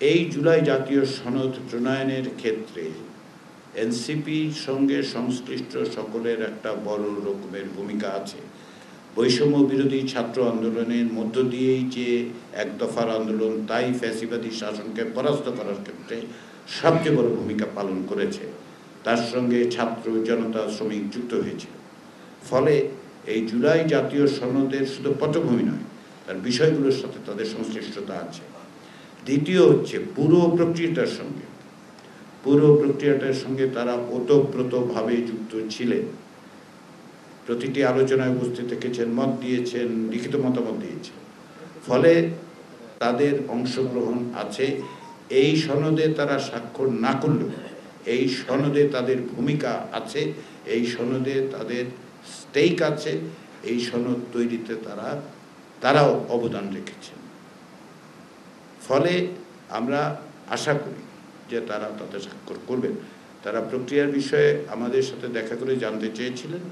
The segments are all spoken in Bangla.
এই জুলাই জাতীয় সনদ প্রণয়নের ক্ষেত্রে এনসিপির সঙ্গে সংশ্লিষ্ট সকলের একটা বড় রকমের ভূমিকা আছে। বৈষম্য বিরোধী ছাত্র আন্দোলনের মধ্য দিয়েই যে এক দফার আন্দোলন তাই ফ্যাসিবাদী শাসনকে পরাস্ত করার ক্ষেত্রে সবচেয়ে বড় ভূমিকা পালন করেছে। তার সঙ্গে ছাত্র জনতা শ্রমিক যুক্ত হয়েছে। ফলে এই জুলাই জাতীয় সনদের শুধু পটভূমি নয়, তার বিষয়গুলোর সাথে তাদের সংশ্লিষ্টতা আছে। দ্বিতীয় হচ্ছে পুরো প্রক্রিয়াটার সঙ্গে তারা ওতপ্রোতভাবে যুক্ত ছিলেন। প্রতিটি আলোচনায় উপস্থিত থেকেছেন, মত দিয়েছেন, লিখিত মতামত দিয়েছেন। ফলে তাদের অংশগ্রহণ আছে। এই সনদে তারা স্বাক্ষর না করলেও এই সনদে তাদের ভূমিকা আছে, এই সনদে তাদের স্টেক আছে, এই সনদ তৈরিতে তারাও অবদান রেখেছেন। ফলে আমরা আশা করি যে তারা তাতে স্বাক্ষর করবেন। তারা প্রক্রিয়ার বিষয়ে আমাদের সাথে দেখা করে জানতে চেয়েছিলেন।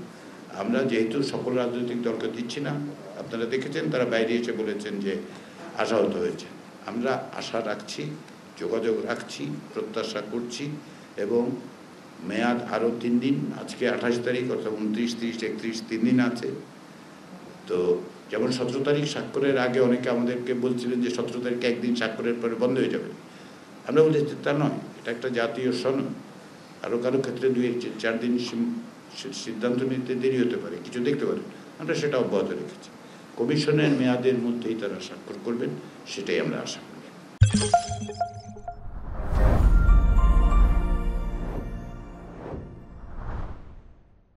আমরা যেহেতু সকল রাজনৈতিক দলকে দিচ্ছি না, আপনারা দেখেছেন তারা বাইরে এসে বলেছেন যে আশাহত হয়েছে। আমরা আশা রাখছি, যোগাযোগ রাখছি, প্রত্যাশা করছি এবং মেয়াদ আরও 3 দিন। আজকে 28 তারিখ, অর্থাৎ 29, 30, 31, 3 দিন আছে। তো যেমন 17 তারিখ স্বাক্ষরের আগে অনেকে আমাদেরকে বলছিলেন যে 17 তারিখে একদিন স্বাক্ষরের পরে বন্ধ হয়ে যাবে। আমরা বলছি তা নয়, এটা একটা জাতীয় সনদ। আরও কারো ক্ষেত্রে 2-4 দিন সিদ্ধান্ত নিতে দেরি হতে পারে, কিছু দেখতে পারে। আমরা সেটা অব্যাহত রেখেছি। কমিশনের মেয়াদের মধ্যেই তারা স্বাক্ষর করবেন, সেটাই আমরা আশা করি।